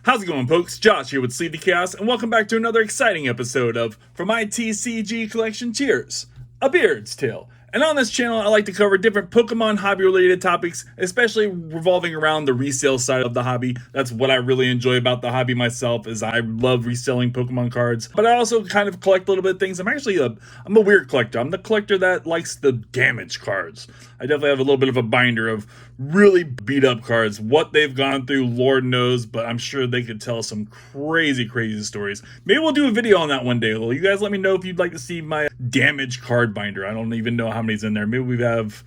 How's it going, folks? Josh here with Sleepy Chaos, and welcome back to another exciting episode of For My TCG Collection. Cheers! A Beard's Tale. And on this channel, I like to cover different Pokemon hobby-related topics, especially revolving around the resale side of the hobby. That's what I really enjoy about the hobby myself, is I love reselling Pokemon cards. But I also kind of collect a little bit of things. I'm a weird collector. I'm the collector that likes the damaged cards. I definitely have a little bit of a binder of really beat up cards. What they've gone through, Lord knows, but I'm sure they could tell some crazy stories. Maybe we'll do a video on that one day. Well, you guys let me know if you'd like to see my damaged card binder. I don't even know how many's in there. Maybe we have,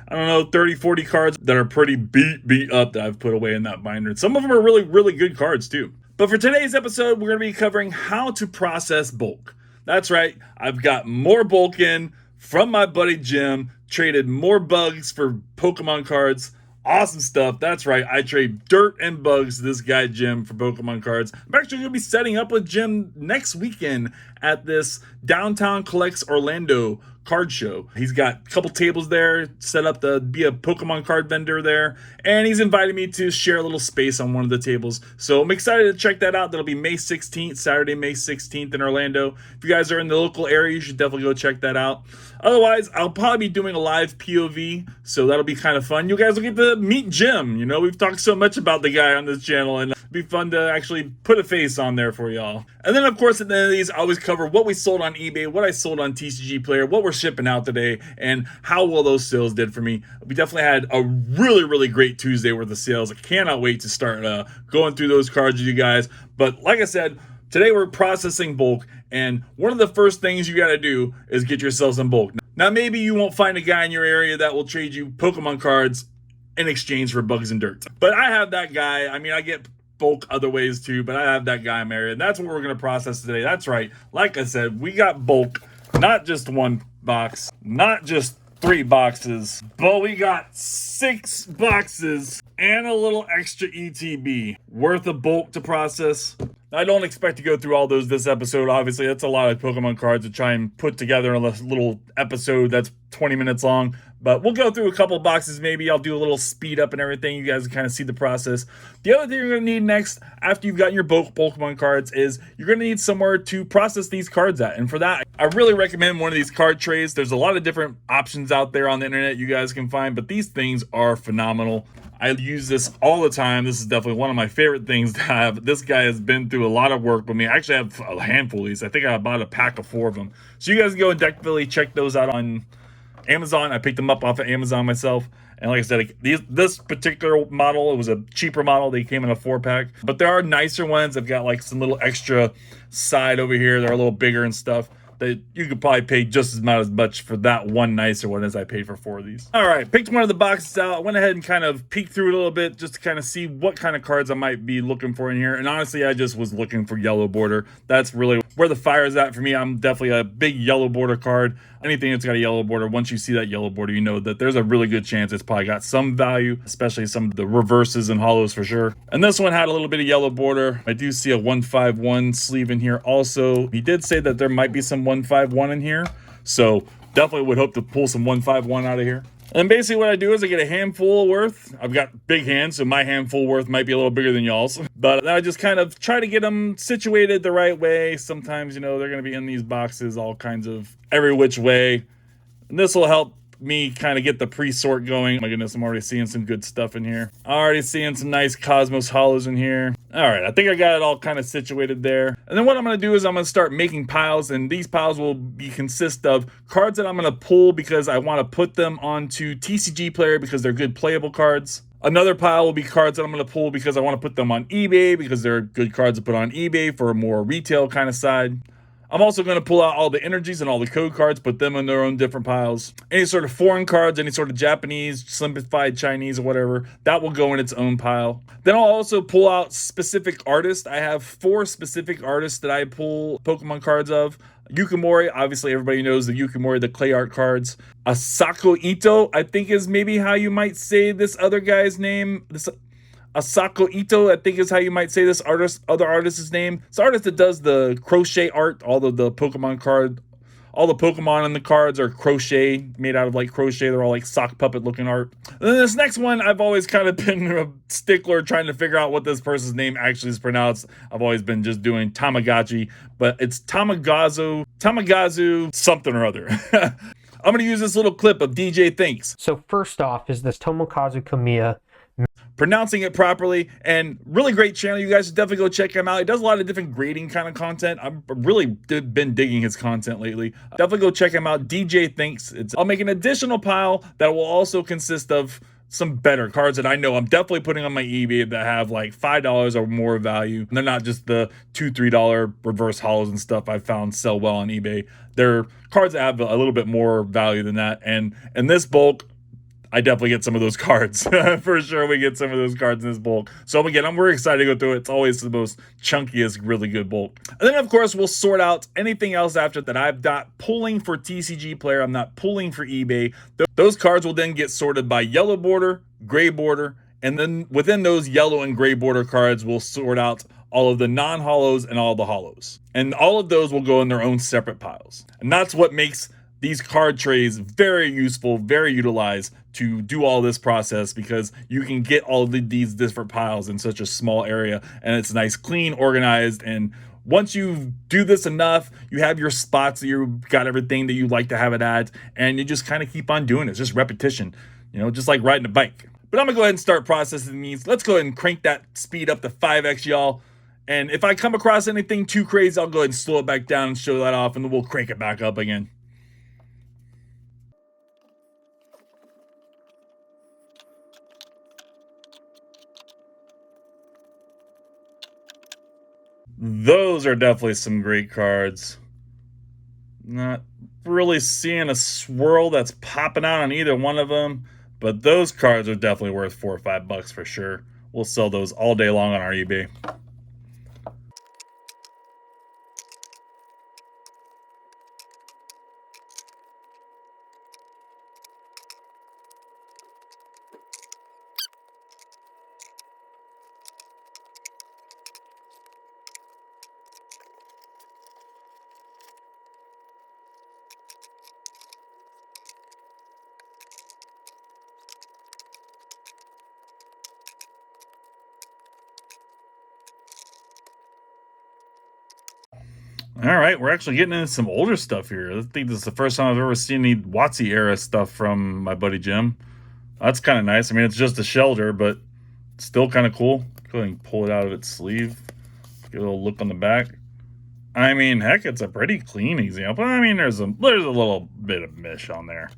I don't know, 30, 40 cards that are pretty beat up that I've put away in that binder. And some of them are really good cards too. But for today's episode, we're going to be covering how to process bulk. That's right. I've got more bulk in from my buddy Jim. Traded more bugs for Pokemon cards. Awesome stuff. That's right. I trade dirt and bugs to this guy Jim for Pokemon cards. I'm actually going to be setting up with Jim next weekend at this Downtown Collects Orlando card show. He's got a couple tables there set up to be a Pokemon card vendor there, and he's invited me to share a little space on one of the tables. So I'm excited to check that out. That'll be May 16th, Saturday, May 16th in Orlando. If you guys are in the local area, you should definitely go check that out. Otherwise, I'll probably be doing a live POV, so that'll be kind of fun. You guys will get to meet Jim. You know, we've talked so much about the guy on this channel, and it'll be fun to actually put a face on there for y'all. And then, of course, at the end of these, I always cover what we sold on eBay, what I sold on TCG Player, what we're shipping out today, and how well those sales did for me. We definitely had a really great Tuesday worth of sales. I cannot wait to start going through those cards with you guys. But like I said, today we're processing bulk, and one of the first things you got to do is get yourself some bulk. Now, maybe you won't find a guy in your area that will trade you Pokemon cards in exchange for bugs and dirt. But I have that guy. I mean, I get bulk other ways too, but I have that guy in my area. And that's what we're going to process today. That's right. Like I said, we got bulk, not just one box, not just 3 boxes, but we got 6 boxes and a little extra ETB worth of bulk to process. I don't expect to go through all those this episode. Obviously, that's a lot of Pokemon cards to try and put together in a little episode that's 20 minutes long. But we'll go through a couple boxes maybe. I'll do a little speed up and everything. You guys can kind of see the process. The other thing you're going to need next, after you've gotten your bulk Pokemon cards, is you're going to need somewhere to process these cards at. And for that, I really recommend one of these card trays. There's a lot of different options out there on the internet you guys can find, but these things are phenomenal. I use this all the time. This is definitely one of my favorite things to have. This guy has been through a lot of work with me. I actually have a handful of these. I think I bought a pack of 4 of them. So you guys can go and definitely check those out on Amazon. I picked them up off of Amazon myself. And like I said, this particular model, it was a cheaper model. They came in a 4-pack. But there are nicer ones. They've got like some little extra side over here. They're a little bigger and stuff. That you could probably pay just as much for that one nicer one as I paid for 4 of these. All right, picked one of the boxes out. I went ahead and kind of peeked through it a little bit just to kind of see what kind of cards I might be looking for in here. And honestly, I just was looking for yellow border. That's really where the fire is at for me. I'm definitely a big yellow border card. Anything that's got a yellow border, once you see that yellow border, you know that there's a really good chance it's probably got some value, especially some of the reverses and hollows for sure. And this one had a little bit of yellow border. I do see a 151 sleeve in here also. He did say that there might be some 151 in here, so definitely would hope to pull some 151 out of here. And basically what I do is I get a handful worth. I've got big hands, so my handful worth might be a little bigger than y'all's. But then I just kind of try to get them situated the right way. Sometimes, you know, they're going to be in these boxes all kinds of every which way. And this will help me kind of get the pre-sort going. My goodness, I'm already seeing some good stuff in here. Already seeing some nice Cosmos Hollows in here. All right, I think I got it all kind of situated there. And then what I'm going to do is I'm going to start making piles, and these piles will consist of cards that I'm going to pull because I want to put them onto TCG Player because they're good playable cards. Another pile will be cards that I'm going to pull because I want to put them on eBay because they're good cards to put on eBay for a more retail kind of side. I'm also going to pull out all the energies and all the code cards, put them in their own different piles. Any sort of foreign cards, any sort of Japanese, simplified Chinese, or whatever, that will go in its own pile. Then I'll also pull out specific artists. I have 4 specific artists that I pull Pokemon cards of. Yukimori, obviously everybody knows the Yukimori, the clay art cards. Asako Ito, I think is maybe how you might say this other guy's name. Asako Ito, I think is how you might say this other artist's name. It's the artist that does the crochet art, all of the Pokemon card All the Pokemon in the cards are crochet, made out of like crochet. They're all like sock puppet looking art. And then this next one, I've always kind of been a stickler trying to figure out what this person's name actually is pronounced. I've always been just doing Tamagotchi, but it's Tomokazu something or other. I'm going to use this little clip of DJ Thinks. So first off is this Tomokazu Komiya. Pronouncing it properly, and really great channel. You guys should definitely go check him out. He does a lot of different grading kind of content. I've really been digging his content lately. Definitely go check him out. DJ Thinks. I'll make an additional pile that will also consist of some better cards that I know I'm definitely putting on my eBay that have like $5 or more value. And they're not just the $2-3 reverse holos and stuff I found sell well on eBay. They're cards that have a little bit more value than that. And in this bulk, I definitely get some of those cards. For sure, we get some of those cards in this bulk. So again, I'm very excited to go through it. It's always the most chunkiest, really good bulk. And then, of course, we'll sort out anything else after that I'm not pulling for TCG Player. I'm not pulling for eBay. Those cards will then get sorted by yellow border, gray border, and then within those yellow and gray border cards, we'll sort out all of the non-holos and all the holos. And all of those will go in their own separate piles. And that's what makes these card trays very useful, very utilized to do all this process, because you can get all of these different piles in such a small area, and it's nice, clean, organized. And once you do this enough, you have your spots that you got everything that you like to have it at, and you just kind of keep on doing it. It's just repetition, you know, just like riding a bike. But I'm gonna go ahead and start processing these. Let's go ahead and crank that speed up to 5x, y'all. And if I come across anything too crazy, I'll go ahead and slow it back down and show that off, and then we'll crank it back up again. Those are definitely some great cards. Not really seeing a swirl that's popping out on either one of them, but those cards are definitely worth $4 or $5 for sure. We'll sell those all day long on our eBay. All right, we're actually getting into some older stuff here. I think this is the first time I've ever seen any WotC era stuff from my buddy Jim. That's kind of nice. I mean, it's just a shelter, but still kind of cool. Go ahead and pull it out of its sleeve. Get a little look on the back. I mean, heck, it's a pretty clean example. I mean, there's a little bit of mish on there.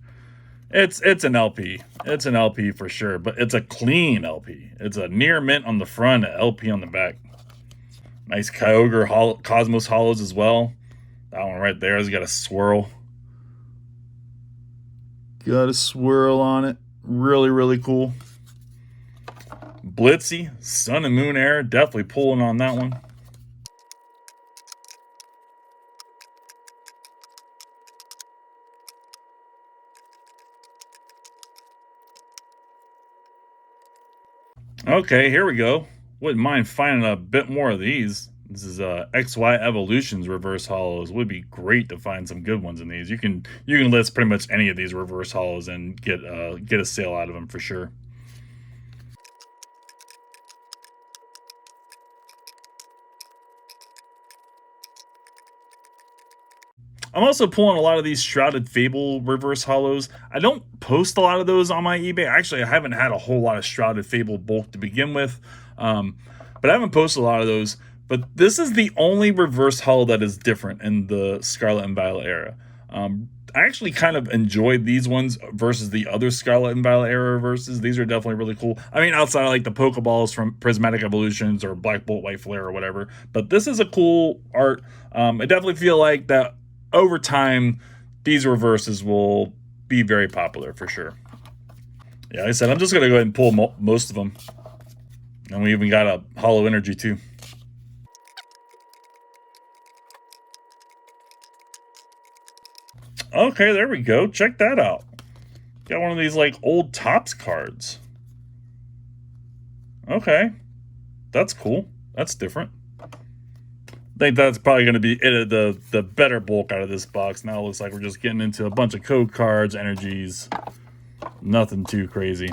It's an LP. It's an LP for sure, but it's a clean LP. It's a near mint on the front, an LP on the back. Nice Kyogre Cosmos Holos as well. That one right there has got a swirl. Got a swirl on it. Really, really cool. Blitzy, Sun and Moon Air. Definitely pulling on that one. Okay, here we go. Wouldn't mind finding a bit more of these. This is XY Evolutions reverse holos. Would be great to find some good ones in these. You can list pretty much any of these reverse holos and get a sale out of them for sure. I'm also pulling a lot of these Shrouded Fable reverse holos. I don't post a lot of those on my eBay. Actually, I haven't had a whole lot of Shrouded Fable bulk to begin with. But I haven't posted a lot of those. But this is the only reverse holo that is different in the Scarlet and Violet era. I actually kind of enjoyed these ones versus the other Scarlet and Violet era reverses. These are definitely really cool. I mean, outside of like the Pokeballs from Prismatic Evolutions or Black Bolt, White Flare or whatever. But this is a cool art. I definitely feel like that over time, these reverses will be very popular for sure. Yeah, like I said, I'm just going to go ahead and pull most of them. And we even got a Holo Energy too. Okay, there we go. Check that out. Got one of these like old Topps cards. Okay. That's cool. That's different. I think that's probably going to be it, the better bulk out of this box. Now it looks like we're just getting into a bunch of code cards, energies, nothing too crazy.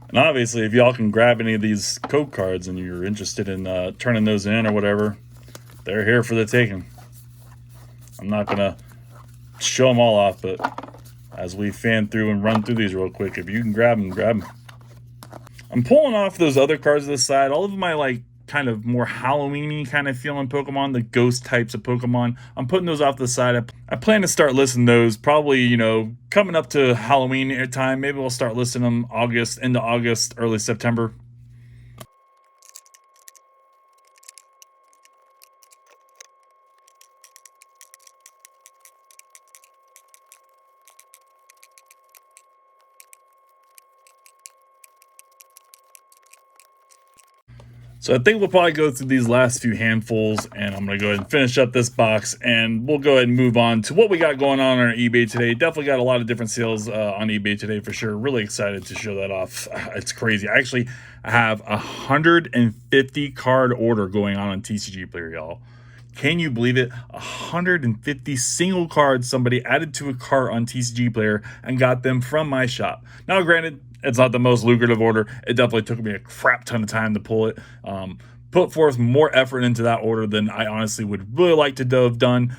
And obviously, if y'all can grab any of these code cards and you're interested in turning those in or whatever, they're here for the taking. I'm not going to show them all off, but as we fan through and run through these real quick, if you can grab them, grab them. I'm pulling off those other cards to the side. All of my like kind of more Halloween-y kind of feeling Pokemon, the ghost types of Pokemon, I'm putting those off to the side. I plan to start listing those probably, you know, coming up to Halloween time. Maybe we'll start listing them into August, early September. So I think we'll probably go through these last few handfuls, and I'm going to go ahead and finish up this box, and we'll go ahead and move on to what we got going on our eBay today. Definitely got a lot of different sales on eBay today for sure. Really excited to show that off. It's crazy. I actually have a 150 card order going on TCG Player, y'all. Can you believe it? 150 single cards somebody added to a cart on TCG Player and got them from my shop. Now, granted, it's not the most lucrative order. It definitely took me a crap ton of time to pull it. Put forth more effort into that order than I honestly would really like to have done.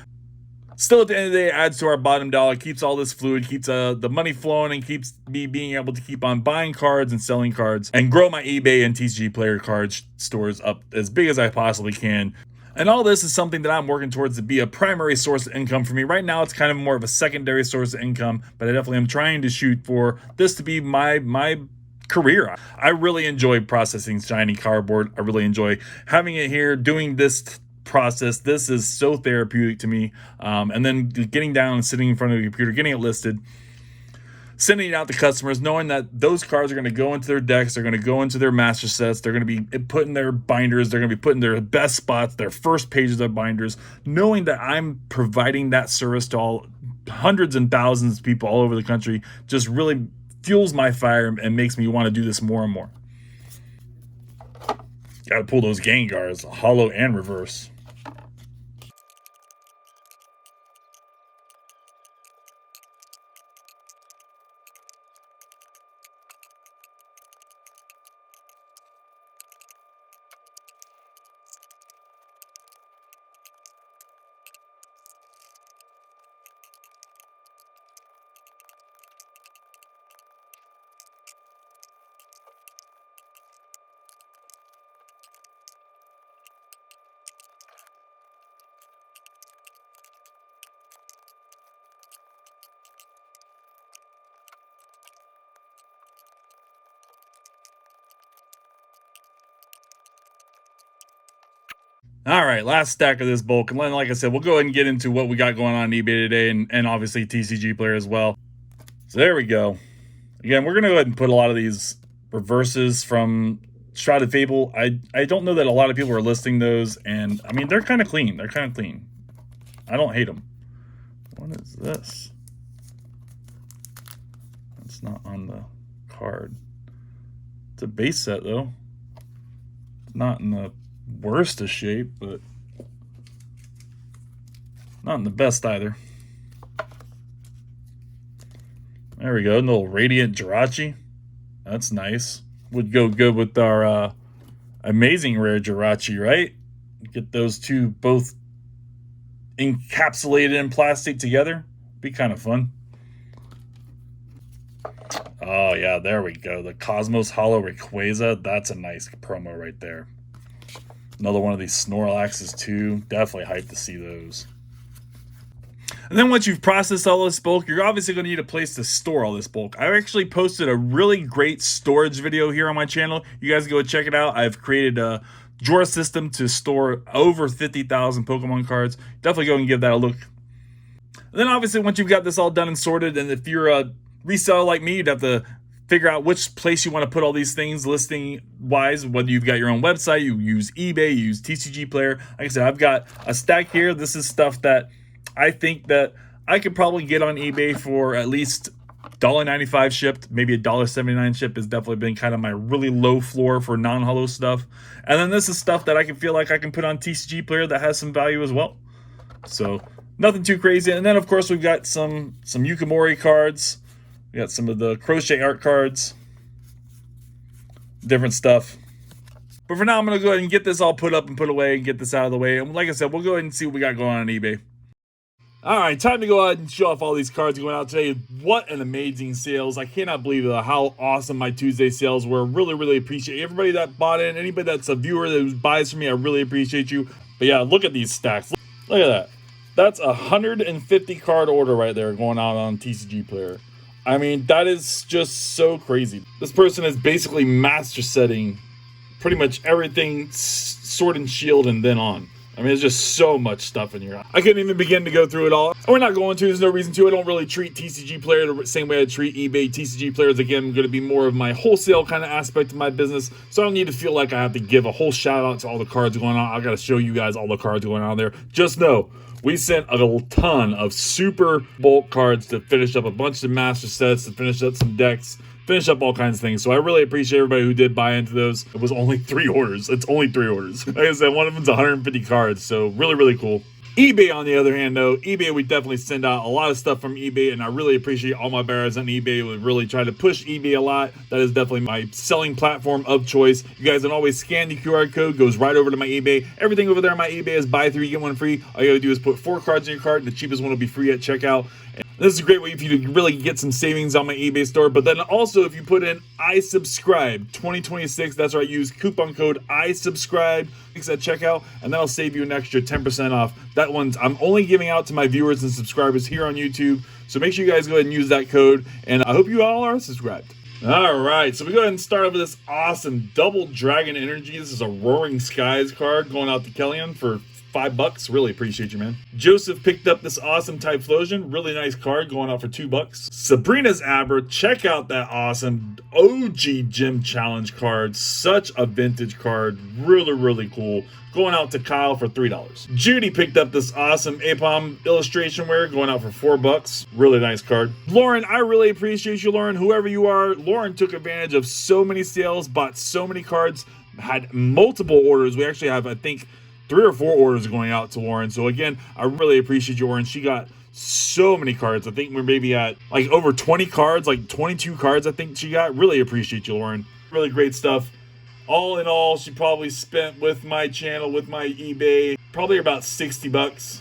Still, at the end of the day, it adds to our bottom dollar, keeps all this fluid, keeps the money flowing, and keeps me being able to keep on buying cards and selling cards and grow my eBay and TCG Player card stores up as big as I possibly can. And all this is something that I'm working towards to be a primary source of income for me. Right now, it's kind of more of a secondary source of income, but I definitely am trying to shoot for this to be my career. I really enjoy processing shiny cardboard. I really enjoy having it here, doing this process. This is so therapeutic to me. And then getting down and sitting in front of the computer, getting it listed, sending it out to customers, knowing that those cards are going to go into their decks, they're going to go into their master sets, they're going to be put in their binders, they're going to be put in their best spots, their first pages of binders, knowing that I'm providing that service to all hundreds and thousands of people all over the country just really fuels my fire and makes me want to do this more and more. Got to pull those Gengars, hollow and reverse. All right, last stack of this bulk. And like I said, we'll go ahead and get into what we got going on eBay today and obviously TCG Player as well. So there we go. Again, we're going to go ahead and put a lot of these reverses from Shrouded Fable. I don't know that a lot of people are listing those. And, I mean, they're kind of clean. They're kind of clean. I don't hate them. What is this? It's not on the card. It's a base set, though. Not in the worst of shape, but not in the best either. There we go, a little Radiant Jirachi. That's nice. Would go good with our amazing rare Jirachi, right? Get those two both encapsulated in plastic together. Be kind of fun. Oh yeah, there we go. The Cosmos Hollow Rayquaza. That's a nice promo right there. Another one of these Snorlaxes too. Definitely hyped to see those. And then once you've processed all this bulk, you're obviously going to need a place to store all this bulk. I actually posted a really great storage video here on my channel. You guys go check it out. I've created a drawer system to store over 50,000 Pokemon cards. Definitely go and give that a look. And then obviously once you've got this all done and sorted, and if you're a reseller like me, you'd have to figure out which place you want to put all these things listing wise, whether you've got your own website, you use eBay, you use TCG Player. Like I said, I've got a stack here. This is stuff that I think that I could probably get on eBay for at least $1.95 shipped, maybe $1.79 shipped has definitely been kind of my really low floor for non-holo stuff. And then this is stuff that I can feel like I can put on TCG Player that has some value as well. So nothing too crazy. And then of course we've got some Yukimori cards. We got some of the crochet art cards, different stuff. But for now, I'm going to go ahead and get this all put up and put away and get this out of the way. And like I said, we'll go ahead and see what we got going on eBay. All right, time to go ahead and show off all these cards going out today. What an amazing sales. I cannot believe how awesome my Tuesday sales were. Really, really appreciate everybody that bought in. Anybody that's a viewer that buys from me, I really appreciate you. But yeah, look at these stacks. Look at that. That's a 150 card order right there going out on TCG Player. I mean, that is just so crazy. This person is basically master setting pretty much everything Sword and Shield and then on. I mean, there's just so much stuff in here. I couldn't even begin to go through it all. We're not going to. There's no reason to. I don't really treat TCG Player the same way I treat eBay. TCG Player is, again, going to be more of my wholesale kind of aspect of my business. So I don't need to feel like I have to give a whole shout out to all the cards going on. I got to show you guys all the cards going on there. Just know, we sent a ton of super bulk cards to finish up a bunch of master sets, to finish up some decks, finish up all kinds of things. So I really appreciate everybody who did buy into those. It was only 3 orders. It's only 3 orders. Like I said, one of them's 150 cards. So really, really cool. eBay, on the other hand, though, eBay, we definitely send out a lot of stuff from eBay, and I really appreciate all my buyers on eBay. We really try to push eBay a lot. That is definitely my selling platform of choice. You guys can always scan the QR code, goes right over to my eBay. Everything over there on my eBay is buy 3, get 1 free. All you gotta do is put 4 cards in your cart, and the cheapest one will be free at checkout. And this is a great way for you to really get some savings on my eBay store. But then also, if you put in I subscribe 2026, that's right, use coupon code I subscribe at checkout, and that'll save you an extra 10% off. That one's I'm only giving out to my viewers and subscribers here on YouTube. So make sure you guys go ahead and use that code, and I hope you all are subscribed. All right, so we go ahead and start off with this awesome double dragon energy. This is a Roaring Skies card going out to Kellyanne for $5. Really appreciate you, man. Joseph picked up this awesome Typhlosion. Really nice card going out for $2. Sabrina's Aber. Check out that awesome OG Gym Challenge card. Such a vintage card. Really, really cool. Going out to Kyle for $3. Judy picked up this awesome APOM illustration wear going out for $4. Really nice card. Lauren, I really appreciate you, Lauren. Whoever you are, Lauren took advantage of so many sales, bought so many cards, had multiple orders. We actually have, I think, 3 or 4 orders going out to Lauren. So again, I really appreciate you, Lauren. She got so many cards. I think we're maybe at like over 20 cards, like 22 cards I think she got. Really appreciate you, Lauren. Really great stuff. All in all, she probably spent with my channel, with my eBay, probably about $60.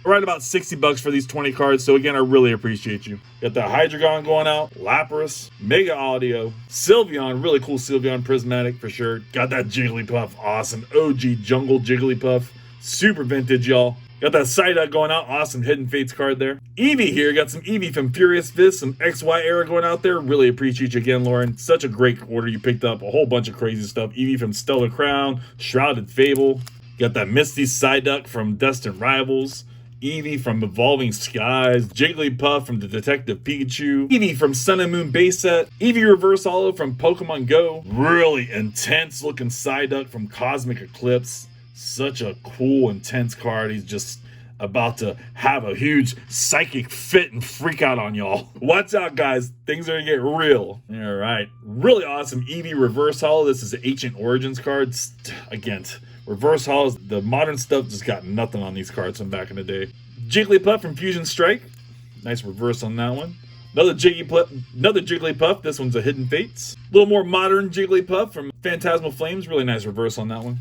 Right about $60 for these 20 cards. So again, I really appreciate you. Got the Hydreigon going out, Lapras, Mega Audio, Sylveon, really cool Sylveon Prismatic for sure. Got that Jigglypuff, awesome OG Jungle Jigglypuff, super vintage, y'all. Got that Psyduck going out, awesome Hidden Fates card there. Eevee here, got some Eevee from Furious Fist, some XY era going out there. Really appreciate you again, Lauren. Such a great order. You picked up a whole bunch of crazy stuff. Eevee from Stellar Crown, Shrouded Fable. Got that Misty Psyduck from Destined Rivals. Eevee from Evolving Skies, Jigglypuff from the Detective Pikachu, Eevee from Sun and Moon base set, Eevee Reverse Holo from Pokemon Go, really intense looking Psyduck from Cosmic Eclipse. Such a cool, intense card. He's just about to have a huge psychic fit and freak out on y'all. Watch out, guys. Things are gonna get real. All right. Really awesome Eevee Reverse Holo. This is an Ancient Origins card. Again, Reverse Holos, the modern stuff just got nothing on these cards from back in the day. Jigglypuff from Fusion Strike. Nice reverse on that one. Another Jigglypuff. This one's a Hidden Fates. A little more modern Jigglypuff from Phantasmal Flames. Really nice reverse on that one.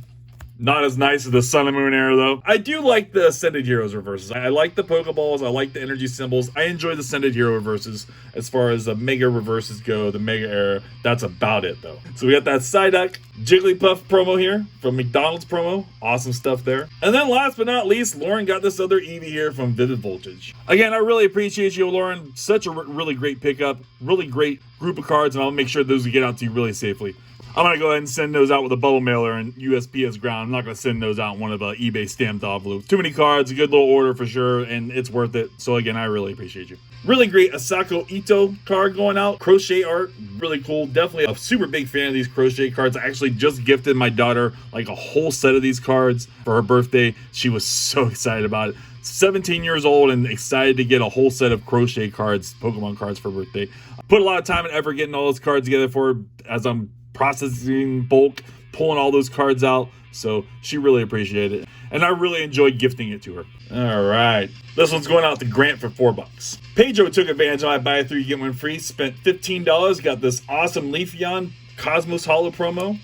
Not as nice as the Sun and Moon era, though. I do like the Ascended Heroes reverses. I like the Pokeballs. I like the energy symbols. I enjoy the Ascended Hero reverses. As far as the Mega reverses go, the Mega era, that's about it, though. So we got that Psyduck Jigglypuff promo here from McDonald's promo. Awesome stuff there. And then last but not least, Lauren got this other Eevee here from Vivid Voltage. Again, I really appreciate you, Lauren. Such a really great pickup. Really great group of cards, and I'll make sure those get out to you really safely. I'm going to go ahead and send those out with a bubble mailer and USPS ground. I'm not going to send those out in one of the eBay stamped envelopes. Too many cards, a good little order for sure, and it's worth it. So again, I really appreciate you. Really great Asako Ito card going out. Crochet art, really cool. Definitely a super big fan of these crochet cards. I actually just gifted my daughter like a whole set of these cards for her birthday. She was so excited about it. 17 years old and excited to get a whole set of crochet cards, Pokemon cards for birthday. I put a lot of time and effort getting all those cards together for her as I'm processing bulk, pulling all those cards out. So she really appreciated it. And I really enjoyed gifting it to her. All right. This one's going out to Grant for $4. Pedro took advantage of my buy 3 get 1 free, spent $15, got this awesome Leafeon Cosmos Holo promo.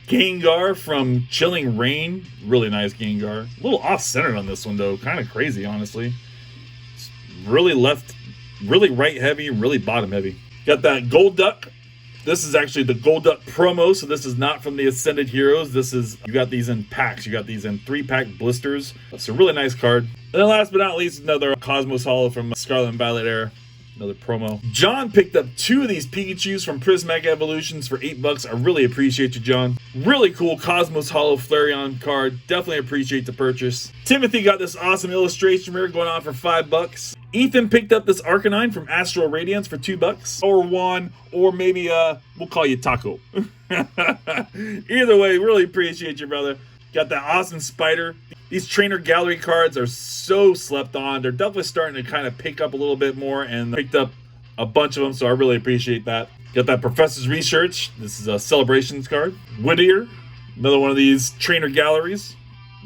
Gengar from Chilling Rain, really nice Gengar. A little off-centered on this one though, kind of crazy honestly. It's really right heavy, really bottom heavy. Got that Gold Duck. This is actually the Gold Duck promo, so this is not from the Ascended Heroes. This is, you got these in packs. You got these in 3-pack blisters. It's a really nice card. And then last but not least, another Cosmos Holo from Scarlet and Violet Era. Another promo. John picked up 2 of these Pikachus from Prismatic Evolutions for $8. I really appreciate you, John. Really cool Cosmos Holo Flareon card. Definitely appreciate the purchase. Timothy got this awesome illustration rare going on for $5. Ethan picked up this Arcanine from Astral Radiance for $2. Or Juan, or maybe we'll call you Taco. Either way, really appreciate you, brother. Got that awesome Spider. These trainer gallery cards are so slept on. They're definitely starting to kind of pick up a little bit more, and picked up a bunch of them, so I really appreciate that. Got that Professor's Research. This is a Celebrations card. Whittier, another one of these trainer galleries.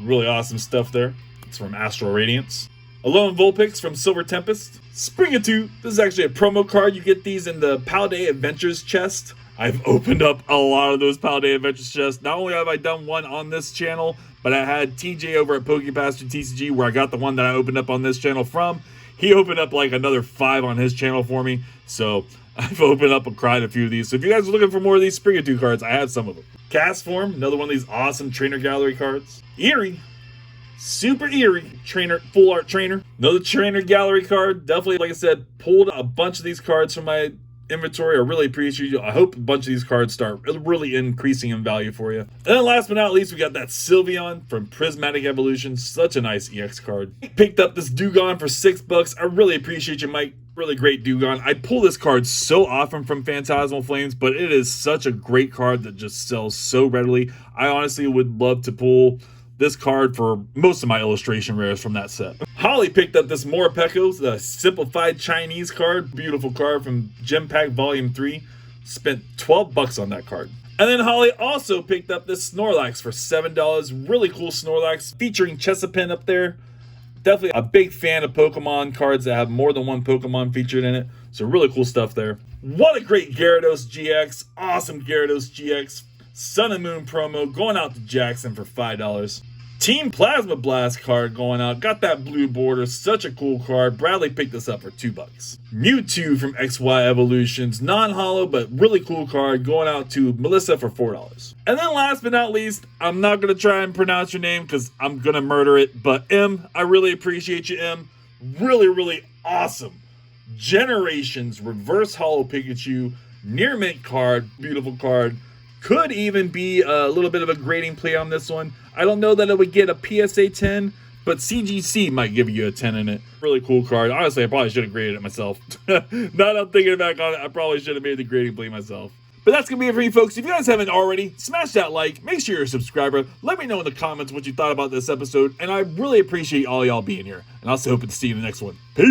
Really awesome stuff there. It's from Astral Radiance. Alolan Vulpix from Silver Tempest. Springatoo. This is actually a promo card. You get these in the Paldea Adventures chest. I've opened up a lot of those Paldea Adventures chests. Not only have I done one on this channel, but I had TJ over at PokePaster TCG, where I got the one that I opened up on this channel from. He opened up like another 5 on his channel for me. So I've opened up and cried a few of these. So if you guys are looking for more of these Springatoo cards, I have some of them. Cast Form, another one of these awesome trainer gallery cards. Eerie. Super Eerie trainer, full art trainer. Another trainer gallery card. Definitely, like I said, pulled a bunch of these cards from my inventory. I really appreciate you. I hope a bunch of these cards start really increasing in value for you. And then last but not least, we got that Sylveon from Prismatic Evolution. Such a nice EX card. Picked up this Dewgong for $6. I really appreciate you, Mike. Really great Dewgong. I pull this card so often from Phantasmal Flames, but it is such a great card that just sells so readily. I honestly would love to pull this card for most of my illustration rares from that set. Holly picked up this Morpeko, the simplified Chinese card. Beautiful card from Gem Pack Volume 3. Spent $12 on that card. And then Holly also picked up this Snorlax for $7. Really cool Snorlax featuring Chesapin up there. Definitely a big fan of Pokemon cards that have more than one Pokemon featured in it. So really cool stuff there. What a great Gyarados GX. Awesome Gyarados GX. Sun and Moon promo going out to Jackson for $5. Team Plasma Blast card going out. Got that blue border. Such a cool card. Bradley picked this up for $2. Mewtwo from XY Evolutions. Non-holo, but really cool card. Going out to Melissa for $4. And then last but not least, I'm not going to try and pronounce your name because I'm going to murder it. But M, I really appreciate you, M. Really, really awesome. Generations Reverse Holo Pikachu. Near mint card. Beautiful card. Could even be a little bit of a grading play on this one. I don't know that it would get a PSA 10, but CGC might give you a 10 in it. Really cool card. Honestly, I probably should have graded it myself. Now that I'm thinking back on it, I probably should have made the grading play myself. But that's going to be it for you folks. If you guys haven't already, smash that like. Make sure you're a subscriber. Let me know in the comments what you thought about this episode. And I really appreciate all y'all being here. And I also hope to see you in the next one. Peace.